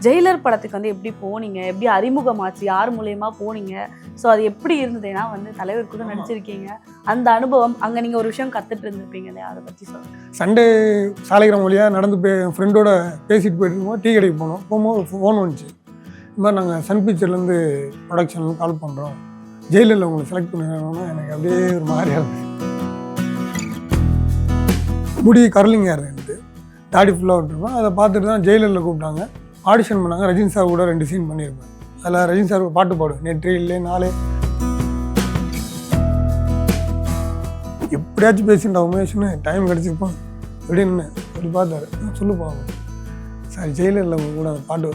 Jailer படத்துக்கு வந்து எப்படி போனீங்க? எப்படி அறிமுகமாச்சு? யார் மூலியமா போனீங்க? ஸோ அது எப்படி இருந்தது? ஏன்னா வந்து தலைவர் கூட நடிச்சிருக்கீங்க. அந்த அனுபவம், அங்க நீங்க ஒரு விஷயம் கத்துட்டு இருந்திருப்பீங்க இல்லையா? அத பத்தி சொல்லுங்க. சண்டே சாலைகிராமம் வழியாக நடந்து என் ஃப்ரெண்டோட பேசிட்டு போயிட்டு இருக்கும்போது டீ கடைக்கு போனோம். போகும்போது ஃபோன் வந்துச்சு. இந்த மாதிரி நாங்கள் சன் பிக்சர்லேருந்து ப்ரொடக்ஷன்லேருந்து கால் பண்ணுறோம், ஜெயிலரில் உங்களை செலக்ட் பண்ணிடுறோம்னா எனக்கு அப்படியே ஒரு மாதிரியாக இருந்துச்சு. முடி கர்லிங் ஹேர் இருந்தது, தாடி ஃபுல்லாக விட்டுருப்பேன். அதை பார்த்துட்டு தான் ஜெயிலரில் கூப்பிட்டாங்க. ஆடிஷன் பண்ணாங்க. ரஜினி சார் கூட 2 சீன் பண்ணியிருப்பேன். அதில் ரஜினி சார் பாட்டு பாடுவேன், நேற்று இல்லை நாளே. எப்படியாச்சும் பேசிட்டு உமேஷ்னு டைம் கிடச்சிருப்போம் அப்படின்னு அப்படி பார்த்தாரு. சொல்லுப்பா சார், ஜெயிலரில் அவங்க கூட அந்த பாட்டு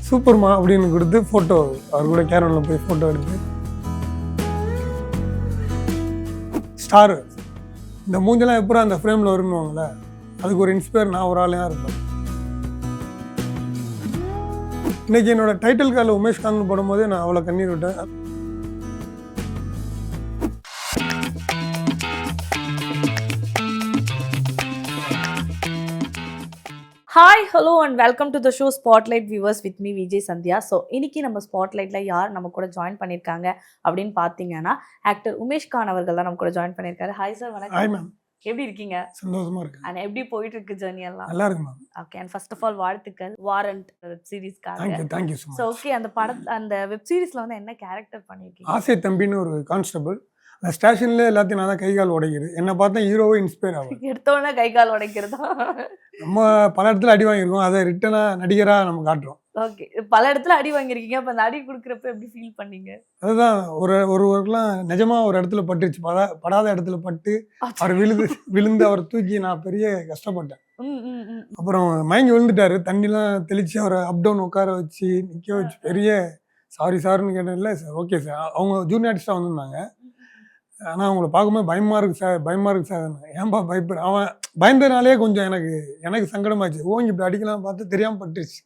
சூப்பர்மா அப்படின்னு கொடுத்து ஃபோட்டோ அவர் கூட கேரளில் போய் ஃபோட்டோ எடுத்து ஸ்டாரு இந்த மூஞ்செல்லாம் எப்போ அந்த ஃப்ரேமில் வருன்னுவாங்களே, அதுக்கு ஒரு இன்ஸ்பயர் நான் ஒரு ஆளையாக இருப்பேன். இன்னைக்கு என்னோட டைட்டில் கார்டில் உமேஷ் காந்த் போடும்போது நான் அவ்வளோ கண்ணீர் விட்டேன். Hi, hello and welcome to the show spotlight viewers with me Vijay Sandhya. So இன்னைக்கு நம்ம ஸ்பாட்லைட்ல யார் நம்ம கூட ஜாயின் பண்ணியிருக்காங்க அப்படின்னு பார்த்தீங்கன்னா, ஆக்டர் உமேஷ் கான் அவர்கள் தான் நம்ம கூட ஜாயின் பண்ணியிருக்காரு. ஹாய் சார், வணக்கம். ஹாய் மேம், எப்படி இருக்கீங்க? சந்தோஷமா இருக்கு. அண்ட் எப்படி போயிட்டு இருக்கு ஜர்னி எல்லாம்? நல்லா இருக்கு ma'am. Okay, and first of all வாழ்த்துக்கள் வாரண்ட் வெப் சீரிஸ்க்காக. Thank you so so much. Okay, அந்த வெப் சீரிஸ்ல வந்து என்ன கேரக்டர் பண்ணியிருக்கீங்க? ஆசை தம்பின்னு ஒரு கான்ஸ்டபிள். அந்த ஸ்டேஷன்ல எல்லாத்தையும் நான் தான் கை கால் உடைக்கிறது. என்னை பார்த்தா ஹீரோவே இன்ஸ்பயர் ஆகும். எடுத்தோடனே கை கால் உடைக்கிறதா? நம்ம பல இடத்துல அடி வாங்கியிருக்கோம், அதை ரிட்டனாக நடிகராக நம்ம காட்டுறோம். ஓகே, பல இடத்துல அடி வாங்கியிருக்கீங்க. அப்போ அந்த அடி கொடுக்குறப்ப எப்படி ஃபீல் பண்ணீங்க? அதுதான் ஒருவருக்குலாம் நிஜமாக ஒரு இடத்துல பட்டுருச்சு, படாத இடத்துல பட்டு அவர் விழுந்து அவர் தூக்கி நான் பெரிய கஷ்டப்பட்டேன். அப்புறம் மயங்கி விழுந்துட்டாரு. தண்ணிலாம் தெளித்து அவரை அப் டவுன் உட்கார வச்சு நிற்க வச்சு பெரிய சாரி சார்னு கேட்டேன். இல்லை சார், ஓகே சார். அவங்க ஜூனியர் ஆர்டிஸ்டாக வந்திருந்தாங்க. ஆனால் அவங்கள பார்க்கும்போது பயமாக இருக்குது சார். ஏன்பா பயப்பட? அவன் பயந்தனாலே கொஞ்சம் எனக்கு சங்கடமாச்சு. ஓங்கி இப்படி அடிக்கலாம் பார்த்து தெரியாமல் பட்டுருச்சு.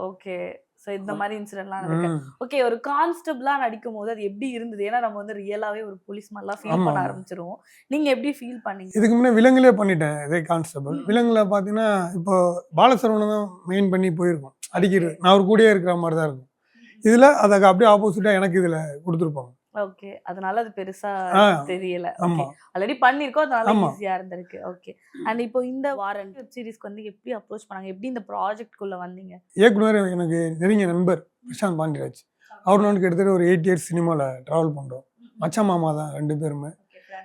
ஓகே, ஸோ இந்த மாதிரி இன்சிடென்ட்லாம் நடக்கு. ஓகே, ஒரு கான்ஸ்டபிளா நடிக்கும் போது அது எப்படி இருந்தது? ஏன்னா நம்ம வந்து ரியலாவே ஒரு போலீஸ் மாதிரிலாம் ஃபீல் பண்ண ஆரம்பிச்சிருவோம். நீங்க எப்படி ஃபீல் பண்ணீங்க? இதுக்கு முன்னே விலங்குலேயே பண்ணிட்டேன் இதே கான்ஸ்டபிள். விலங்குல பார்த்தீங்கன்னா இப்போ பாலசரவணன் தான் மெயின் பண்ணி போயிருக்கோம் அடிக்கிறது. நான் அவர் கூடயே இருக்கிற மாதிரி தான் இருக்கும். இதில் அதுக்கு அப்படியே ஆப்போசிட்டாக எனக்கு இதில் கொடுத்துருப்பாங்க. ஓகே, அதனால அது பெருசா தெரியல. ஓகே, ஆல்ரெடி பண்ணிருக்கோம், அதனால ஈஸியா இருந்திருக்கு. ஓகே, அண்ட் இப்போ இந்த வாரண்ட் வெப் சீரிஸ்க்கு வந்து எப்படி அப்ரோச் பண்ணாங்க? எப்படி இந்த ப்ராஜெக்ட்குள்ள வந்தீங்க? இயக்குனர் எனக்கு நெருங்கிய நண்பர் பிரசாந்த் பாண்டியராஜ். அவர் நான் கிட்டத்தட்ட ஒரு 8 இயர்ஸ் சினிமாவில் ட்ராவல் பண்ணுறோம். மச்சா மாமா தான் 2 பேருமே.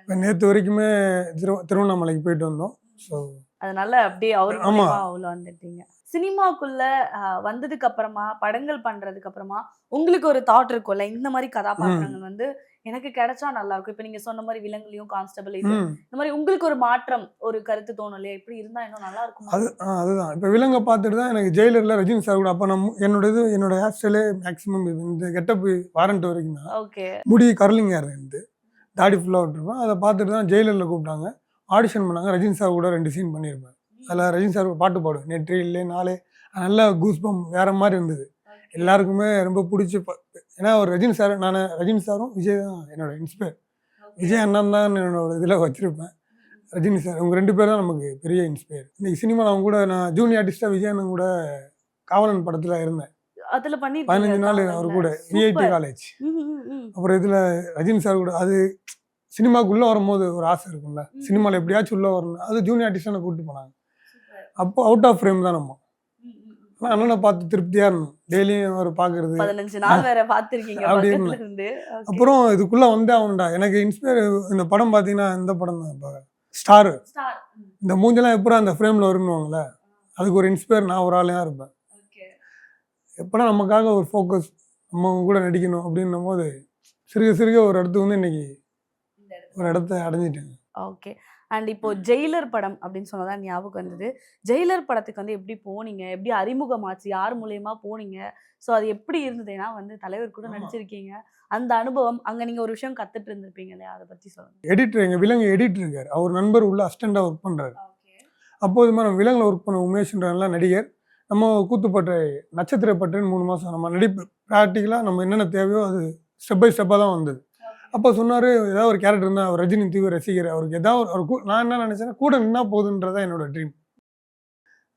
இப்போ நேற்று வரைக்குமே திருவண்ணாமலைக்கு போயிட்டு வந்தோம். ஸோ அதனால அப்படியே அவர் மூலமா அவ்வளோ வந்துட்டீங்க. சினிமாக்குள்ள வந்ததுக்கு அப்புறமா, படங்கள் பண்றதுக்கு அப்புறமா உங்களுக்கு ஒரு தாட் இருக்கும்ல, இந்த மாதிரி கதாபாத்திரங்கள் வந்து எனக்கு கிடைச்சா நல்லா இருக்கும். இப்ப நீங்க சொன்ன மாதிரி விலங்குலயும் கான்ஸ்டபிள் இந்த மாதிரி உங்களுக்கு ஒரு மாற்றம், ஒரு கருத்து தோணும் இல்லையா? இப்படி இருந்தா இன்னும் நல்லா இருக்கும். அதுதான் இப்போ விலங்கை பார்த்துட்டு தான் எனக்கு ஜெயிலரில் ரஜினி சார் கூட அப்போ என்னோட ஹேர் ஸ்டைலே மேக்ஸிமம் இந்த கெட்டப் வாரண்ட் வரைக்கும் தான். ஓகே, முடி கர்லிங் ஹேர் இருந்து தாடி ஃபுல்லாக விட்டுருப்பேன். அதை பார்த்துட்டு தான் ஜெயிலரில் கூப்பிட்டாங்க. ஆடிஷன் பண்ணாங்க. ரஜினி சார் கூட 2 சீன் பண்ணியிருப்பேன். அதில் ரஜினி சார் பாட்டு பாடுவேன், நேற்று இல்லை நாளே. நல்லா கூஸ்பம் வேறு மாதிரி இருந்தது. எல்லாருக்குமே ரொம்ப பிடிச்சி. ஏன்னா ஒரு ரஜினி சாரும் விஜய் தான் என்னோட இன்ஸ்பயர். விஜய் அண்ணன் தான் என்னோட இதில் வச்சுருப்பேன். ரஜினி சார் அவங்க 2 பேர் தான் நமக்கு பெரிய இன்ஸ்பயர். இன்னைக்கு சினிமாவில் அவங்க கூட நான் ஜூனியர் ஆர்டிஸ்டாக விஜய் அண்ணன் கூட காவலன் படத்தில் இருந்தேன். அதில் பண்ணி 15 நாள் அவர் கூட விஐடி காலேஜ். அப்புறம் இதில் ரஜினி சார் கூட அது சினிமாவுக்குள்ளே வரும்போது ஒரு ஆசை இருக்கும்ல, சினிமாவில் எப்படியாச்சும் உள்ளே வரணும். அது ஜூனியர் ஆர்டிஸ்டாக கூப்பிட்டு போனாங்க. அப்போ அவுட் ஆஃப் ஃப்ரேம் தான் நம்ம. ஆனால் அண்ணனை பார்த்து திருப்தியாக இருந்தோம். டெய்லியும் அவர் பார்க்குறது 15 நாள் வேற பார்த்துருக்கீங்க அப்படி இருந்து. அப்புறம் இதுக்குள்ளே வந்து அவன்டா எனக்கு இன்ஸ்பயர். இந்த படம் பார்த்தீங்கன்னா இந்த படம் தான் இப்போ ஸ்டாரு. இந்த மூஞ்செல்லாம் எப்போ அந்த ஃப்ரேமில் வருன்னுவாங்களே, அதுக்கு ஒரு இன்ஸ்பயர் நான் ஒரு ஆளையாக இருப்பேன். எப்போனா நமக்காக ஒரு ஃபோக்கஸ், நம்ம கூட நடிக்கணும் அப்படின்னும் போது சிறுக ஒரு இடத்துக்கு வந்து இன்னைக்கு ஒரு இடத்த அடைஞ்சிட்டேங்க. ஓகே, அண்ட் இப்போ ஜெயிலர் படம் அப்படின்னு சொன்னதான் ஞாபகம் வந்தது. ஜெயிலர் படத்துக்கு வந்து எப்படி போனீங்க? எப்படி அறிமுகமாச்சு? யார் மூலியமா போனீங்க? ஸோ அது எப்படி இருந்தது? ஏன்னா வந்து தலைவர் கூட நடிச்சிருக்கீங்க. அந்த அனுபவம், அங்க நீங்க ஒரு விஷயம் கத்துட்டு இருந்திருப்பீங்க இல்லையா? அதை பத்தி சொல்லுங்க. எடிட்டர், எங்கள் விலங்கு எடிட்டர் இருக்கார். அவர் நண்பர் உள்ள அசிஸ்டண்டாக ஒர்க் பண்ணுறாரு. அப்போது நம்ம விலங்கில் ஒர்க் பண்ண உமேஷ்ன்றலாம் நடிகர். நம்ம கூத்துப்பட்டு நட்சத்திரப்பட்டுன்னு 3 மாதம் நம்ம நடிப்பு ப்ராக்டிக்கலாக நம்ம என்னென்ன தேவையோ அது ஸ்டெப் பை ஸ்டெப்பாக தான் வந்தது. அப்போ சொன்னார், ஏதாவது ஒரு கேரக்டர் இருந்தால் அவர் ரஜினி தீவிர ரசிகர், அவருக்கு ஏதாவது நான் என்ன நினச்சேன்னா கூட நின்னா போதுன்றதான் என்னோட ட்ரீம்.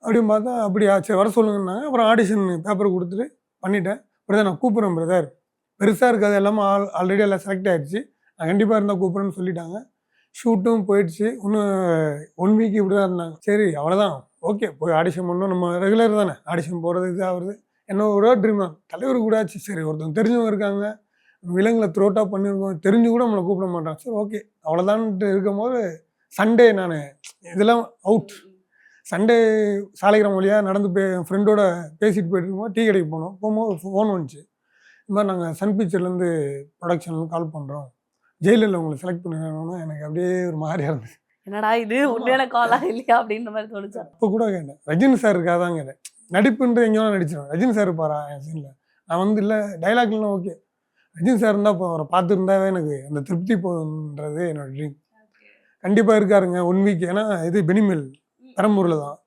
அப்படின்னு பார்த்தா அப்படியா சரி வர சொல்லுங்கன்னாங்க. அப்புறம் ஆடிஷன் பேப்பர் கொடுத்துட்டு பண்ணிட்டேன். பிரதர் நான் கூப்பிட்றேன் பிரதர், பெருசாக இருக்காது எல்லாமே ஆல்ரெடி எல்லாம் செலக்ட் ஆகிடுச்சு, நான் கண்டிப்பாக இருந்தால் கூப்பிட்றேன்னு சொல்லிட்டாங்க. ஷூட்டும் போயிடுச்சு. இன்னும் 1 வீக் இப்படி தான் இருந்தாங்க. சரி அவ்வளோதான், ஓகே போய் ஆடிஷன் பண்ணோம், நம்ம ரெகுலர் தானே ஆடிஷன் போகிறது இது ஆகுறது. என்ன ஒரு ட்ரீம் தான் தலைவர் கூட ஆச்சு. சரி ஒருத்தவங்க தெரிஞ்சவங்க இருக்காங்க, விலங்குல த்ரோட்டாக பண்ணியிருக்கோம், தெரிஞ்சு கூட நம்மளை கூப்பிட மாட்டான். சரி ஓகே அவ்வளோதான்ட்டு இருக்கும்போது சண்டே நான் இதெல்லாம் அவுட். சண்டே சாலைகிராமம் வழியாக நடந்து என் ஃப்ரெண்டோட பேசிட்டு போயிட்டு இருக்கும்போது டீ கடைக்கு போகும்போது ஃபோன் வந்துச்சு. இந்த மாதிரி நாங்கள் சன் பிக்சர்லேருந்து ப்ரொடக்ஷன்லேருந்து கால் பண்ணுறோம், ஜெயிலரில் உங்களை செலக்ட் பண்ணிடுறோம்னா எனக்கு அப்படியே ஒரு மாதிரியாக இருந்துச்சு. என்னடா இது உண்மையான காலா இல்லையா அப்படின்ற மாதிரி தோணுச்சா? இப்போ கூட கேட்டேன், ரஜினி சார் இருக்காக தான் கேட்டேன். நடிப்புன்ற எங்கேயோ நடிச்சிடும், ரஜினி சார் இருப்பாரா என் சீனில். நான் வந்து இல்லை டைலாக்லாம் ஓகே, ரஜினி சார் இருந்தால் இப்போ அவரை பார்த்துருந்தாவே எனக்கு அந்த திருப்தி போகுன்றது என்னோடய ட்ரீம். கண்டிப்பாக இருக்காருங்க 1 வீக். ஏன்னா இது பெனிமில் பெரம்பூரில் தான்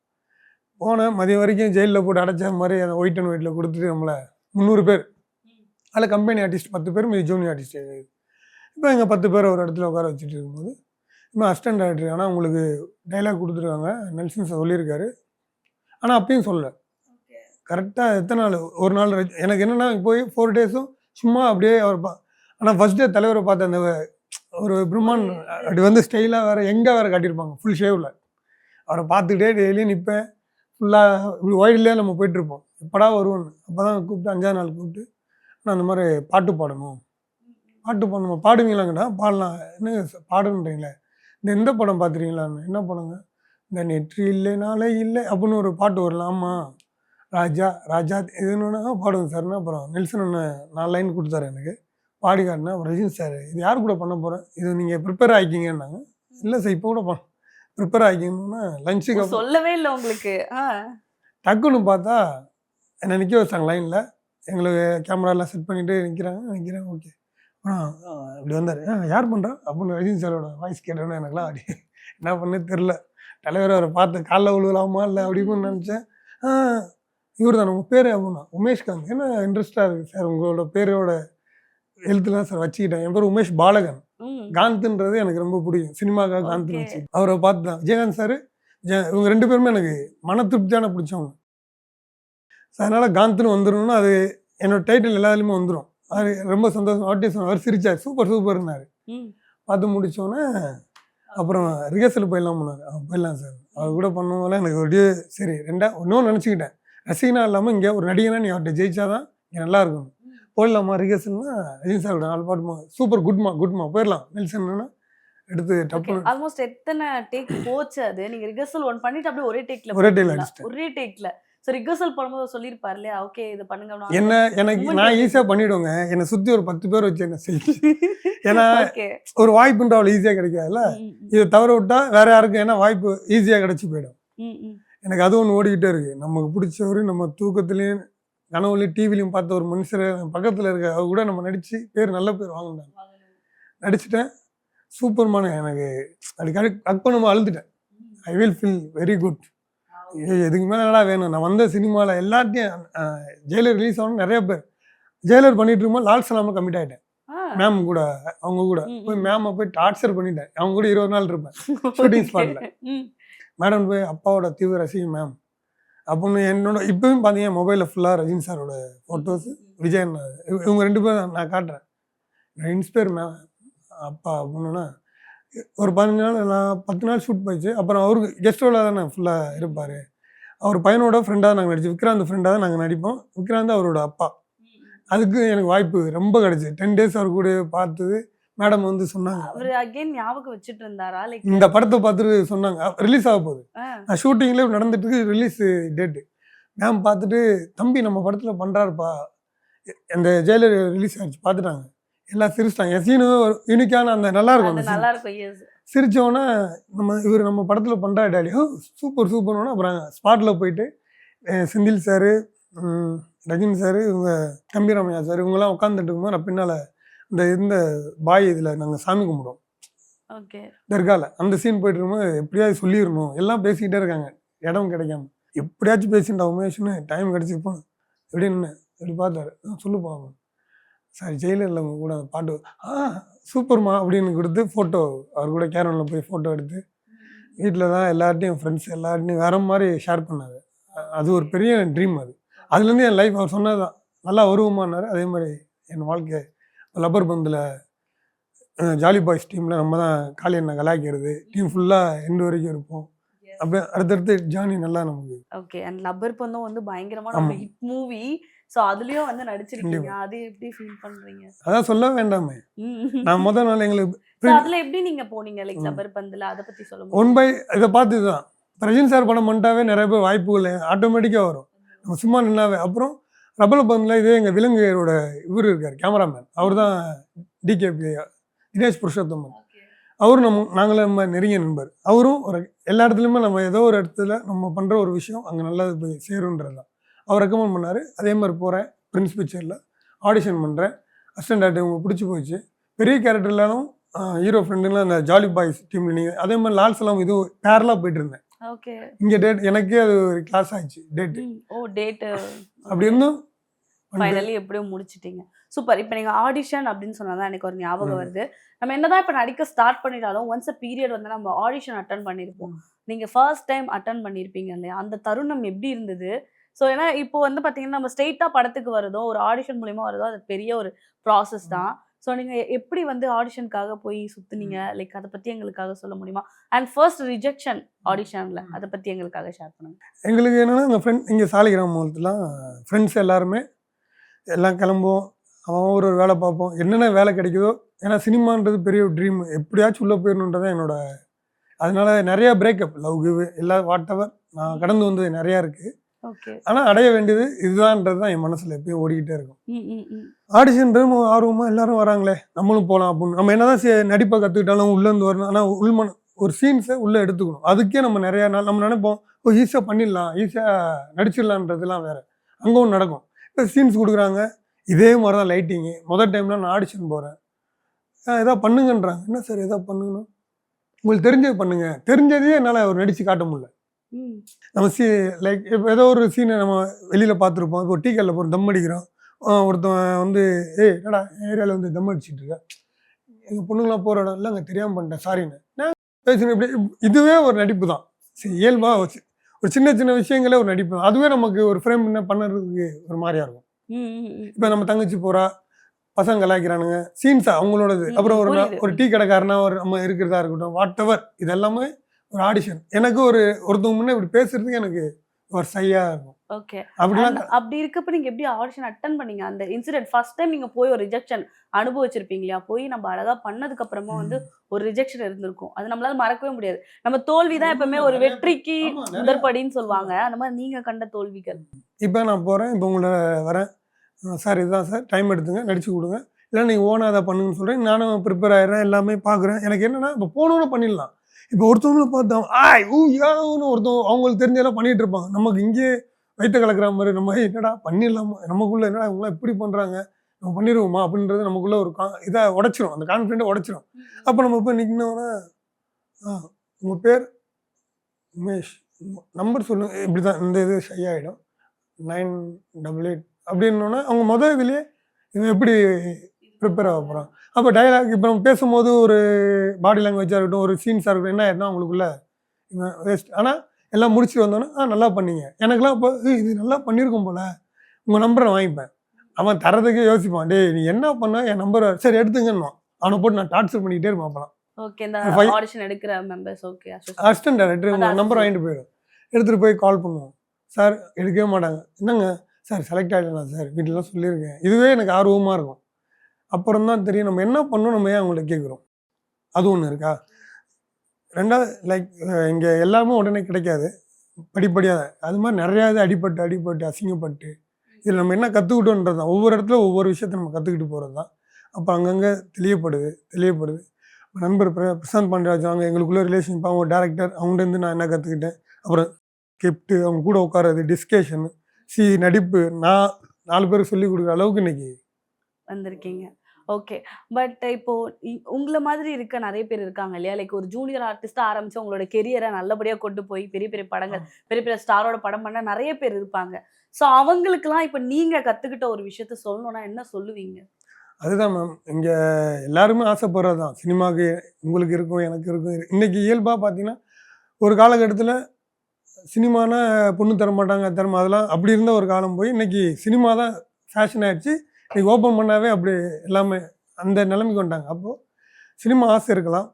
போனேன். மதியம் வரைக்கும் ஜெயிலில் போட்டு அடைச்ச மாதிரி அந்த ஒயிட் அண்ட் ஒயிட்டில் கொடுத்துட்டு நம்மளை 300 பேர், அதில் கம்பெனி ஆர்டிஸ்ட் 10 பேர், மீது ஜூனியர் ஆர்டிஸ்ட். இப்போ எங்கள் 10 பேர் ஒரு இடத்துல உட்கார வச்சுட்டு இருக்கும்போது இப்போ அசிஸ்டன்ட் டைரக்டர் ஆனால் உங்களுக்கு டைலாக் கொடுத்துருக்காங்க, நெல்சன் சார் சொல்லியிருக்காரு. ஆனால் அப்பயும் சொல்லலை கரெக்டாக எத்தனை நாள், ஒரு நாள் எனக்கு என்னென்னா போய் 4 டேஸும் சும்மா அப்படியே அவர் ஆனால் ஃபஸ்ட் டே தலைவரை பார்த்த அந்த ஒரு பிரம்மான் அப்படி வந்து ஸ்டைலாக வேறு எங்கே வேறு காட்டியிருப்பாங்க ஃபுல் ஷேவில். அவரை பார்த்துக்கிட்டே டெய்லியும் நிற்பேன் ஃபுல்லாக இப்படி ஒயிட்லேயே நம்ம போயிட்டுருப்போம். எப்படா வருவோன்னு. அப்போ தான் கூப்பிட்டு 5ஆவது நாள் கூப்பிட்டு நான் அந்த மாதிரி பாட்டு பாடணும், பாட்டு பாடணும், பாடுவீங்களாங்கடா பாடலாம், என்ன பாடுன்றீங்களே, இந்த எந்த படம் பார்த்துருக்கீங்களான்னு. என்ன படங்க, இந்த நெற்றி இல்லை நாளை இல்லை அப்படின்னு ஒரு பாட்டு வரலாம். ஆமாம் ராஜா ராஜா இதுன்னா பாடுங்க சார்னா. அப்புறம் நெல்சன் ஒன்று 4 லைன் கொடுத்தாரு எனக்கு, பாடி காட்டினா. அப்புறம் ரஜினி சார் இது யார் கூட பண்ண போகிறேன், இது நீங்கள் ப்ரிப்பேர் ஆகிக்கிங்கன்னாங்க. இல்லை சார் இப்போ கூட ப்ரிப்பேர் ஆகிக்கணும்னா லஞ்சுக்கு சொல்லவே இல்லை உங்களுக்கு. டக்குன்னு பார்த்தா என்னை நிற்க வச்சாங்க லைனில். எங்களுக்கு கேமராலாம் செட் பண்ணிவிட்டு நிற்கிறேன். ஓகே இப்படி வந்தார், யார் பண்ணுறா அப்படின்னு ரஜினி சாரோட வாய்ஸ் கேட்டோன்னே எனக்குலாம் அப்படி என்ன பண்ணே தெரில. தலைவர் அவரை பார்த்து காலைல விழுவலாமா இல்லை அப்படின்னு நினச்சேன். இவர் தான் உங்கள் பேர் அப்படின்னா உமேஷ்காந்த். என்ன இன்ட்ரெஸ்டாக இருக்குது சார் உங்களோட பேரோட எழுத்துலாம் சார் வச்சுக்கிட்டேன். என் பேர் உமேஷ் பாலகன். காந்த்ன்றது எனக்கு ரொம்ப பிடிக்கும், சினிமாக்காக காந்த் வச்சு அவரை பார்த்து தான். விஜயகாந்த் சார் இவங்க 2 பேருமே எனக்கு மன திருப்தியான பிடிச்சவங்க. அதனால் காந்த்னு வந்துடணும்னா அது என்னோடய டைட்டில் எல்லாத்துலேயுமே வந்துடும். அது ரொம்ப சந்தோஷம். ஆர்டிஸ்ட் அவர் சிரிச்சார், சூப்பர் சூப்பர்னாரு. பார்த்து முடித்தோன்னே அப்புறம் ரிஹர்சல் போயிடலாம் சார், அவர் கூட பண்ணுவோம்ல. எனக்கு அப்படியே சரி இன்னொன்று நினச்சிக்கிட்டேன், ரசிகனாக இல்லாமல் இங்கே ஒரு நடிகனாக நீ அவர்கிட்ட ஜெயிச்சாதான் இங்கே நல்லா இருக்கணும். போயிடலாமா ரிஹர்சல்னா ரஜினி சாரோட 4 பாட்டுமா சூப்பர் குட்மா போயிடலாம். நெல்சன்னா எடுத்து டப்பு. ஆல்மோஸ்ட் எத்தனை டேக் போச்சு அது? நீங்கள் ரிஹர்சல் 1 பண்ணிட்டு அப்படியே ஒரே டேக்ல ஸோ ரிஹர்சல் பண்ணும்போது சொல்லியிருப்பார் இல்லையா, ஓகே இது பண்ணுங்க என்ன. எனக்கு நான் ஈஸியாக பண்ணிவிடுவேங்க, என்னை சுற்றி ஒரு 10 பேர் வச்சு என்ன செய்ய. ஏன்னா ஒரு வாய்ப்புன்ற அவ்வளோ ஈஸியாக கிடைக்காதுல்ல. இதை தவற விட்டால் வேற யாருக்கும் ஏன்னா வாய்ப்பு ஈஸியாக கிடச்சி போயிடும். எனக்கு அது ஒன்று ஓடிக்கிட்டே இருக்குது. நமக்கு பிடிச்சவர் நம்ம தூக்கத்துலேயும் கனவுலையும் டிவிலையும் பார்த்த ஒரு மனுஷரை பக்கத்தில் இருக்க அவர் கூட நம்ம நடித்து நல்ல பேர் வாங்கினாங்க. நடிச்சிட்டேன், சூப்பர்மான. எனக்கு அப்படி கட் பண்ண அழுதுட்டேன். I will feel very good. எதுக்கு மேலே என்னடா வேணும். நான் வந்த சினிமாவில் எல்லாத்தையும் ஜெயிலர் ரிலீஸ் ஆகணும், நிறைய பேர் ஜெயிலர் பண்ணிட்டு இருக்கும்போது லால் சலாமல் கமிட் ஆகிட்டேன். மேம் கூட அவங்க கூட போய் மேமை போய் டார்ச்சர் பண்ணிட்டேன். அவங்க கூட 20 நாள் இருப்பேன் ஷூட்டிங் ஸ்பாட்டில். மேடம் போய் அப்பாவோட தீவிர ரசிகம் மேம் அப்படின்னு என்னோட இப்போயும் பார்த்தீங்கன்னா மொபைலில் ஃபுல்லாக ரஜினி சாரோட ஃபோட்டோஸ், விஜயன், இவங்க 2 பேரும் நான் காட்டுறேன். இன்ஸ்பயர் மேம் அப்பா அப்படின்னா ஒரு 15 நாள் நான் 10 நாள் ஷூட் போயிடுச்சு. அப்புறம் அவருக்கு கெஸ்டோட தானே ஃபுல்லாக இருப்பார். அவர் பையனோட ஃப்ரெண்டாக நாங்கள் நடிச்சோம். விக்ராந்த் ஃப்ரெண்டாக தான் நாங்கள் நடிப்போம். விக்ராந்த் அவரோட அப்பா. அதுக்கு எனக்கு வாய்ப்பு ரொம்ப கிடச்சி. 10 டேஸ் அவர் கூட பார்த்தது. மேடம் வந்து சொன்னாங்க, அவர் அகைன் ஞாபகம் வச்சுட்டு இருந்தாரா இந்த படத்தை பார்த்துட்டு சொன்னாங்க ரிலீஸ் ஆக போகுது. நான் ஷூட்டிங்லேயே நடந்துட்டு இருக்கு, ரிலீஸ் டேட்டு. மேம் பார்த்துட்டு தம்பி நம்ம படத்தில் பண்ணுறாருப்பா, அந்த ஜெயிலர் ரிலீஸ் ஆகிடுச்சு பார்த்துட்டாங்க. எல்லாம் சிரிச்சிட்டாங்க. என் சீனு யூனிக்கான அந்த நல்லா இருக்கும். சிரிச்சோன்னா நம்ம படத்தில் பண்ணுறா டேடி, சூப்பர் சூப்பர்னோன்னா அப்புறம் ஸ்பாட்டில் போயிட்டு செந்தில் சார், ரஜினி சார், இவங்க கம்பீராமையா சார் இவங்கெல்லாம் உட்காந்துட்டு இருக்கும்போது நான் பின்னால் இந்த பாய் இதில் நாங்கள் சாமி கும்பிடுவோம் தர்காவில். அந்த சீன் போயிட்டு இருக்கும்போது எப்படியாவது சொல்லிடணும், எல்லாம் பேசிக்கிட்டே இருக்காங்க, இடம் கிடைக்காம. எப்படியாச்சும் பேசிட்டா உமேஷ்னு டைம் கிடச்சிருப்போம். எப்படின்னு எப்படி பார்த்தாரு, சொல்லுப்பா சார் ஜெயிலரில் அவங்க கூட பாட்டு சூப்பர்மா அப்படின்னு கொடுத்து ஃபோட்டோ அவர் கூட கேரவனில் போய் ஃபோட்டோ எடுத்து வீட்டில் தான் எல்லார்ட்டையும் ஃப்ரெண்ட்ஸ் எல்லார்ட்டையும் வேற மாதிரி ஷேர் பண்ணாரு. அது ஒரு பெரிய ட்ரீம் அது. அதுலேருந்து என் லைஃப் அவர் சொன்னதுதான். நல்லா வருவோமான்னாரு. அதே மாதிரி என் வாழ்க்கை லப்பர் பந்தில் ஜாலி பாய்ஸ் டீமில் நம்ம தான் காளி அண்ணன் கலாய்க்கிறது. டீம் ஃபுல்லாக எண்டு வரைக்கும் இருப்போம். அப்படியே அடுத்தடுத்து ஜானி நல்லா நமக்கு. ஓகே. அண்ட் லப்பர் பந்தும் வந்து பயங்கரமான ஒரு ஹிட் மூவி. ஸோ அதுலயும் வந்து நடிச்சிருக்கீங்க. அது எப்படி ஃபீல் பண்றீங்க? அதான் சொல்ல வேண்டாமே. நான் முதல் நாள் எங்களுக்கு So அதுல எப்படி நீங்க போனீங்க லைக் லப்பர் பந்துல அத பத்தி சொல்லுங்க. ஒன் பை இதை பார்த்து தான் ரஜினி சார் படம் பண்ணிட்டாவே நிறைய பேர் வாய்ப்புகள் ஆட்டோமேட்டிக்காக வரும். நம்ம சும்மா நின்னாவே. அப்புறம் ரபல பந்தில் இதே எங்கள் விலங்குகளோட இவர் இருக்கார் கேமராமேன். அவர் தான் டிகேபி தினேஷ் புருஷோத்தமன். அவரும் நாங்களும் நம்ம நெருங்கிய நண்பர். அவரும் ஒரு எல்லா இடத்துலையுமே நம்ம ஏதோ ஒரு இடத்துல நம்ம பண்ணுற ஒரு விஷயம் அங்கே நல்லது போய் சேருன்றது தான். அவர் ரெக்கமெண்ட் பண்ணார். அதே மாதிரி போகிறேன். பிரின்ஸ் பிக்சரில் ஆடிஷன் பண்ணுறேன். அசிஸ்டன்ட் ஆக்டர் உங்களுக்கு பிடிச்சி போச்சு. பெரிய கேரக்டர்லாம் ஹீரோ ஃப்ரெண்டுலாம் அந்த ஜாலி பாய்ஸ் டீமில் நீங்கள் அதே மாதிரி லால் சலாம் இது பேரலாக போயிட்டு இருந்தேன். ஓகே. இங்கே டேட் எனக்கே அது ஒரு கிளாஸ் ஆயிடுச்சு டேட்டு. ஓ டேட் அப்படி இருந்தும் ஃபைனலி எப்படியோ முடிச்சிட்டீங்க. சூப்பர். இப்போ நீங்கள் ஆடிஷன் அப்படின்னு சொன்னதான் எனக்கு ஒரு ஞாபகம் வருது. நம்ம என்னதான் இப்போ நடிக்க ஸ்டார்ட் பண்ணிட்டாலும் ஒன்ஸ் அ பீரியட் வந்து நம்ம ஆடிஷன் அட்டன் பண்ணியிருப்போம். நீங்கள் ஃபர்ஸ்ட் டைம் அட்டன் பண்ணியிருப்பீங்க இல்லையா? அந்த தருணம் எப்படி இருந்தது? ஸோ ஏன்னா இப்போ வந்து பார்த்தீங்கன்னா நம்ம ஸ்ட்ரெயிட்டாக படத்துக்கு வருதோ ஒரு ஆடிஷன் மூலியமாக வருதோ அது பெரிய ஒரு ப்ராசஸ் தான். ஸோ நீங்கள் எப்படி வந்து ஆடிஷனுக்காக போய் சுற்றுனீங்க லைக் அதை பற்றி எங்களுக்காக சொல்ல முடியுமா? அண்ட் ஃபர்ஸ்ட் ரிஜெக்ஷன் ஆடிஷனில் அதை பற்றி எங்களுக்காக ஷேர் பண்ணுங்க. எங்களுக்கு என்னென்னா எங்கள் ஃப்ரெண்ட் இங்கே சாலிகிராமத்துலாம் ஃப்ரெண்ட்ஸ் எல்லாருமே எல்லாம் கிளம்புவோம். அவன் ஒரு வேலை பார்ப்போம். என்னென்ன வேலை கிடைக்குதோ. ஏன்னா சினிமான்றது பெரிய ஒரு ட்ரீம். எப்படியாச்சும் உள்ளே போயிடணுன்றதான் என்னோட. அதனால நிறையா பிரேக்கப் லவ் கிவ் எல்லாம் வாட் எவர் நான் கடந்து வந்தது நிறையா இருக்குது. ஓகே. ஆனால் அடைய வேண்டியது இதுதான்ன்றது தான் என் மனசில் எப்பயும் ஓடிக்கிட்டே இருக்கும். ஆடிஷன்றது ஆர்வமாக எல்லாரும் வராங்களே நம்மளும் போகலாம் அப்படின்னு. நம்ம என்னதான் நடிப்பை கற்றுக்கிட்டாலும் உள்ளேருந்து வரணும். ஆனால் ஒரு சீன்ஸை உள்ளே எடுத்துக்கணும். அதுக்கே நம்ம நிறையா நாள் நம்ம நினைப்போம் ஈஸியாக பண்ணிடலாம் ஈஸியாக நடிச்சிடலான்றதுலாம் வேறு. அங்கே ஒன்று நடக்கும். இப்போ சீன்ஸ் கொடுக்குறாங்க. இதே மாதிரி தான் லைட்டிங்கு. முதல் டைம்லாம் நான் ஆடிஷன் போகிறேன். எதாவது பண்ணுங்கன்றாங்க. என்ன சார் எதாவது பண்ணுங்கணும்? உங்களுக்கு தெரிஞ்சது பண்ணுங்க. தெரிஞ்சதையே என்னால் அவர் நடித்து காட்ட முடியல. நம்ம லைக் இப்போ ஏதோ ஒரு சீனை நம்ம வெளியில் பார்த்துருப்போம். இப்போ டீ கடையில் போகிறோம் தம் அடிக்கிறோம். ஒருத்தன் வந்து என்னடா ஏரியாவில் வந்து தம் அடிச்சுட்டு இருக்கா? எங்கள் பொண்ணுங்களாம் போகிற இடம் இல்லைங்க தெரியாமல் பண்ணிட்டேன் சாரின்னு நான் பேசுகிறேன். இப்படி இதுவே ஒரு நடிப்பு தான். சரி இயல்பாக ஒரு சின்ன சின்ன விஷயங்களே ஒரு நடிப்பு தான். அதுவே நமக்கு ஒரு ஃப்ரேம் என்ன பண்ணுறதுக்கு ஒரு மாதிரியா இருக்கும். இப்போ நம்ம தங்கச்சி போகிறா பசங்க கலாய்க்கிறானுங்க சீன்ஸா அவங்களோடது. அப்புறம் ஒரு டீ கடைக்காரனா ஒரு நம்ம இருக்கிறதா இருக்கட்டும் வாட் எவர் இதெல்லாமே ஒரு ஆடிஷன். எனக்கு ஒருத்தவங்க முன்னே இப்படி பேசுறதுக்கு எனக்கு ஒரு சையா இருக்கும். ஓகே. அப்படி இருக்கப்ப நீங்க எப்படி ஆடிஷன் அட்டன் பண்ணீங்க? அந்த இன்சிடென்ட் ஃபர்ஸ்ட் டைம் நீங்க போய் ஒரு ரிஜெக்ஷன் அனுபவிச்சிருப்பீங்க இல்லையா? போய் நம்ம அழகா பண்ணதுக்கு அப்புறமா வந்து ஒரு ரிஜெக்ஷன் இருந்திருக்கும். அது நம்மளால மறக்கவே முடியாது. நம்ம தோல்விதான் எப்பவுமே ஒரு வெற்றிக்கு முதற்படின்னு சொல்லுவாங்க. அந்த மாதிரி நீங்க கண்ட தோல்விகள். இப்போ நான் போறேன். இப்போ உங்களை வரேன் சார் இதுதான் சார் டைம் எடுத்துங்க நடிச்சு கொடுங்க. இல்லை நீங்கள் ஓனாக அதை பண்ணுங்கன்னு சொல்கிறேன். நானும் ப்ரிப்பேர் ஆயிடுறேன் எல்லாமே பார்க்குறேன். எனக்கு என்னென்னா இப்போ போனோன்னு பண்ணிடலாம். இப்போ ஒருத்தவங்களை பார்த்தோம் யான்னு ஒருத்தவங்க அவங்களுக்கு தெரிஞ்செல்லாம் பண்ணிகிட்டு இருப்பாங்க. நமக்கு இங்கே வயிற்ற கலக்கிற மாதிரி நம்ம என்னடா பண்ணிடலாமா நமக்குள்ளே என்னடா இவங்களாம் எப்படி பண்ணுறாங்க நம்ம பண்ணிடுவோமா அப்படின்றது நமக்குள்ளே ஒரு இதாக உடச்சிரும். அந்த கான்ஃபிடென்ட்டை உடச்சிரும். அப்போ நம்ம போய் நிற்கணுன்னா உங்கள் பேர் உமேஷ் நம்பர் சொல்லுங்கள் இப்படி தான் இந்த இது ஷை ஆகிடும் 988 அப்படின்னோன்னா அவங்க முதல் இதுலேயே இவன் எப்படி ப்ரிப்பேர் ஆக போகிறான். அப்போ டைலாக் இப்போ நம்ம பேசும்போது ஒரு பாடி லாங்குவேஜாக இருக்கட்டும் ஒரு சீன்ஸாக இருக்கட்டும் என்ன ஆகிடும்னா அவங்களுக்குள்ள இவன் வேஸ்ட். ஆனால் எல்லாம் முடிச்சுட்டு வந்தோன்னா நல்லா பண்ணீங்க. எனக்குலாம் இப்போ இது நல்லா பண்ணியிருக்கோம் போல் உங்கள் நம்பரை நான் வாங்கிப்பேன். அவன் தரதுக்கே யோசிப்பான். டே நீ என்ன பண்ண என் நம்பரை சரி எடுத்துங்கன்னு அவனை போட்டு நான் டார்ச்சர் பண்ணிக்கிட்டே இருப்பேன். அப்போலாம் ஓகே. இந்த ஆடிஷன் எடுக்கிற மெம்பர்ஸ் ஓகே அசிஸ்டன்ட் டைரக்டர் உங்கள் நம்பர் வாங்கிட்டு போயிடும். எடுத்துகிட்டு போய் கால் பண்ணுவோம். சார் எடுக்கவே மாட்டாங்க. என்னங்க சார் செலக்ட் ஆகிடலாம் சார் வீட்டிலலாம் சொல்லியிருக்கேன். இதுவே எனக்கு ஆர்வமாக இருக்கும். அப்புறம் தான் தெரியும் நம்ம என்ன பண்ணோம் நம்ம ஏன் அவங்கள்ட்ட கேட்குறோம். அது ஒன்று இருக்கா. ரெண்டாவது லைக் இங்கே எல்லாமே உடனே கிடைக்காது. படிப்படியாக அது மாதிரி நிறையா இது அடிபட்டு அசிங்கப்பட்டு இதில் நம்ம என்ன கற்றுக்கிட்டோன்றது தான். ஒவ்வொரு இடத்துல ஒவ்வொரு விஷயத்தை நம்ம கற்றுக்கிட்டு போகிறது தான். அப்போ அங்கங்கே தெளியப்படுது. நண்பர் பிரசாந்த் பாண்டியராஜ் அவங்க எங்களுக்குள்ள ரிலேஷன்ஷிப் அவங்க டேரக்டர் அவங்கள்டேருந்து நான் என்ன கற்றுக்கிட்டேன். அப்புறம் கெப்ட்டு அவங்க கூட உட்காரது டிஸ்கஷனு நடிப்பு நான் 4 பேருக்கு சொல்லிக் கொடுக்குற அளவுக்கு இன்னைக்கு வந்திருக்கீங்க. ஓகே. பட் இப்போ உங்களை மாதிரி இருக்க நிறைய பேர் இருக்காங்க இல்லையா? லைக் ஒரு ஜூனியர் ஆர்டிஸ்டா ஆரம்பிச்சு உங்களோட கெரியரை நல்லபடியா கொண்டு போய் பெரிய பெரிய படங்கள் பெரிய பெரிய ஸ்டாரோட படம் பண்ண நிறைய பேர் இருப்பாங்க. ஸோ அவங்களுக்குலாம் இப்போ நீங்க கத்துக்கிட்ட ஒரு விஷயத்த சொல்லணும்னா என்ன சொல்லுவீங்க? அதுதான் மேம் இங்கே எல்லாருமே ஆசைப்படுறது தான். சினிமாவுக்கு உங்களுக்கு இருக்கும் எனக்கு இருக்கும். இன்னைக்கு இயல்பாக பார்த்தீங்கன்னா ஒரு காலகட்டத்தில் சினிமானா பொண்ணு தர மாட்டாங்க தரமா அதெல்லாம் அப்படி இருந்த ஒரு காலம் போய் இன்னைக்கு சினிமா தான் ஃபேஷன் ஆயிடுச்சு. இன்னைக்கு ஓப்பன் பண்ணாவே அப்படி எல்லாமே அந்த நிலைமைக்கு வந்துட்டாங்க. அப்போது சினிமா ஆசை இருக்கலாம்.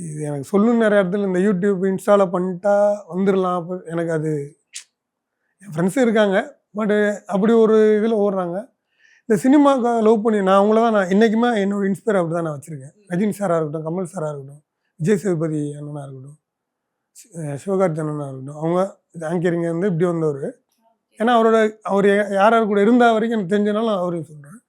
இது எனக்கு சொல்லணும்னு நிறைய இடத்துல இந்த யூடியூப் இன்ஸ்டாவில் பண்ணிட்டா வந்துடலாம். அப்போ எனக்கு அது என் ஃப்ரெண்ட்ஸும் இருக்காங்க. பட்டு அப்படி ஒரு இதில் ஓடுறாங்க. இந்த சினிமாவுக்கு லவ் பண்ணி நான் அவங்கள தான் நான் இன்றைக்குமே என்னோட இன்ஸ்பயர் அப்படி தான் நான் வச்சுருக்கேன். ரஜினி சாராக இருக்கட்டும், கமல் சாராக இருக்கட்டும், விஜய் சேதுபதி அண்ணனாக இருக்கட்டும், சிவகார்த்தி அண்ணனாக இருக்கட்டும், அவங்க ஆங்கரிங்க வந்து இப்படி வந்தவர். ஏன்னா அவர் யார் கூட இருந்த வரைக்கும் எனக்கு தெரிஞ்சனால நான் அவரையும் சொல்கிறேன்.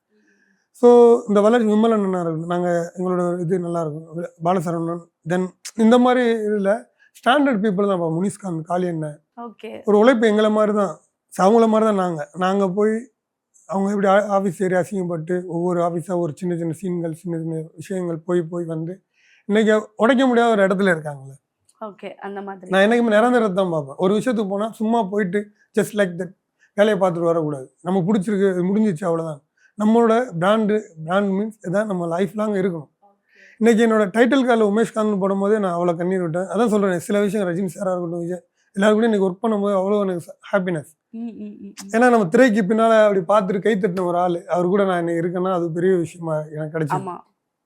ஸோ இந்த வளர்ச்சி விமலன் அண்ணா இருக்கட்டும், நாங்கள் எங்களோட இது நல்லாயிருக்கும், பாலசரவணன், தென் இந்த மாதிரி இதில் ஸ்டாண்டர்ட் பீப்புள் தான். முனிஸ்காந்த், காளி அண்ணன், ஓகே, ஒரு உழைப்பு எங்களை மாதிரி தான், அவங்கள மாதிரி தான். நாங்கள் போய் அவங்க எப்படி ஆஃபீஸ் ஏறி அசிங்கப்பட்டு ஒவ்வொரு ஆஃபீஸாக ஒரு சின்ன சின்ன சீன்கள், சின்ன சின்ன விஷயங்கள் போய் வந்து இன்றைக்கி உடைக்க முடியாத ஒரு இடத்துல இருக்காங்களே. ஓகே, அந்த மாதிரி நான் என்றைக்குமே நிரந்தரத்தை தான் பார்ப்பேன். ஒரு விஷயத்துக்கு போனால் சும்மா போயிட்டு ஜஸ்ட் லைக் தட் வேலையை பார்த்துட்டு வரக்கூடாது. நம்ம பிடிச்சிருக்கு, முடிஞ்சிச்சு, அவ்வளோதான். நம்மளோட பிராண்ட் மீன்ஸ் இதான் நம்ம லைஃப் லாங் இருக்கணும். இன்றைக்கி என்னோட டைட்டில் கார்டில் உமேஷ்காந்த் போடும்போதே நான் அவ்வளோ கண்ணீர் விட்டேன். அதான் சொல்கிறேன், சில விஷயம் ரஜினி சாராக இருக்கட்டும், விஜய் எல்லாரும் கூட இன்றைக்கி ஒர்க் பண்ணும்போது அவ்வளோ எனக்கு ஹாப்பினஸ். ஏன்னா நம்ம திரைக்கு பின்னால் அப்படி பார்த்துட்டு கை தட்டின ஒரு ஆள் அவர் கூட நான் இன்னைக்கு இருக்கேன்னா அது பெரிய விஷயமா எனக்கு கிடைச்சது.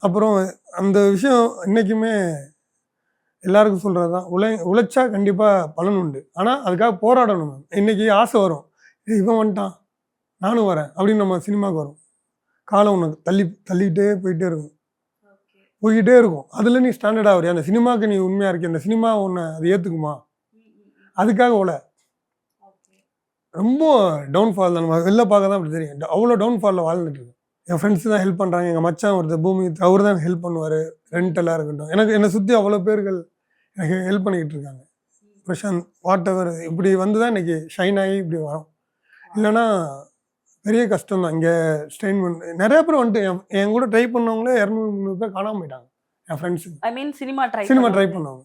அப்புறம் அந்த விஷயம் இன்றைக்குமே எல்லாருக்கும் சொல்கிறது தான், உழைச்சா கண்டிப்பாக பலன் உண்டு. ஆனால் அதுக்காக போராடணும். இன்றைக்கி ஆசை வரும், இவன் வந்துட்டான் நானும் வரேன் அப்படின்னு நம்ம சினிமாவுக்கு வரும். காலம் உனக்கு தள்ளிக்கிட்டே போயிட்டே இருக்கும். அதில் நீ ஸ்டாண்டர்டாக வரையா, அந்த சினிமாவுக்கு நீ உண்மையாக இருக்க, அந்த சினிமா உன்னை அது ஏற்றுக்குமா, அதுக்காக உள்ள ரொம்ப டவுன்ஃபால் தான். நம்ம வெளில பார்க்க தான் அப்படி தெரியும். அவ்வளோ டவுன்ஃபாலில் வாழ்ந்துட்டு இருக்கு. என் ஃப்ரெண்ட்ஸ் தான் ஹெல்ப் பண்ணுறாங்க. எங்கள் மச்சான் ஒருத்தர் பூமி, அவர் தான் ஹெல்ப் பண்ணுவார். ரெண்டெல்லாம் இருக்கட்டும், என்னை சுற்றி அவ்வளோ பேர்கள் எனக்கு ஹெல்ப் பண்ணிக்கிட்டு இருக்காங்க. பிரசாந்த் வாட் எவர் இப்படி வந்து தான் இன்றைக்கி ஷைன் ஆகி இப்படி வரோம். இல்லைன்னா பெரிய கஷ்டம் தான். இங்கே ஸ்ட்ரெயின் பண்ணி நிறைய பேர் வந்துட்டு என் கூட ட்ரை பண்ணவங்களே 200-300 பேர் காணாமல் போயிட்டாங்க. என் ஃப்ரெண்ட்ஸுக்கு ஐ மீன் சினிமா ட்ரை பண்ணவங்க.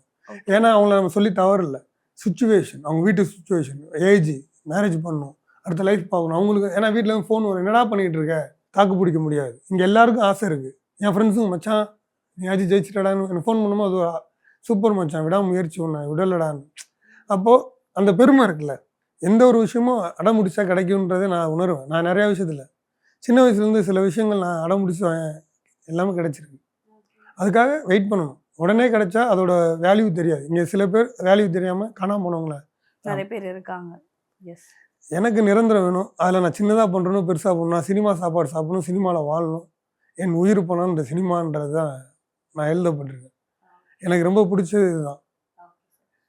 ஏன்னா அவங்கள நம்ம சொல்லி தவறு இல்லை. சுச்சுவேஷன், அவங்க வீட்டு சுச்சுவேஷன், ஏஜ், மேரேஜ் பண்ணணும், அடுத்த லைஃப் பார்க்கணும் அவங்களுக்கு. ஏன்னா வீட்டில் இருந்து ஃபோன் வரும், என்னடா பண்ணிகிட்டு இருக்க, தாக்கு பிடிக்க முடியாது. இங்கே எல்லாருக்கும் ஆசை இருக்குது. என் ஃப்ரெண்ட்ஸுங்க மச்சான் நீயாச்சும் ஜெயிச்சிட்டடான்னு எனக்கு ஃபோன் பண்ணும்போது அது சூப்பர் மச்சான், விடாமுயற்சி ஒன்று விடலடான்னு. அப்போது அந்த பெருமை இருக்குல்ல, எந்த ஒரு விஷயமும் அடம் முடிச்சா கிடைக்குன்றதை நான் உணர்வேன். நான் நிறையா விஷயத்தில் சின்ன வயசுலேருந்து சில விஷயங்கள் நான் அடம் முடிச்சு எல்லாமே கிடைச்சிருக்கு. அதுக்காக வெயிட் பண்ணணும். உடனே கிடைச்சா அதோட வேல்யூ தெரியாது. இங்கே சில பேர் வேல்யூ தெரியாமல் காணாமல் போனவங்கள நிறைய பேர் இருக்காங்க. எனக்கு நிரந்தரம் வேணும். அதில் நான் சின்னதாக பண்ணுறணும், பெருசாக பண்ணணும், சினிமா சாப்பாடு சாப்பிடணும், சினிமாவில் வாழணும், என் உயிர் போனாலும் இந்த சினிமான்றது தான் நான் எழுதப்பட்டிருக்கேன். எனக்கு ரொம்ப பிடிச்சது இதுதான்.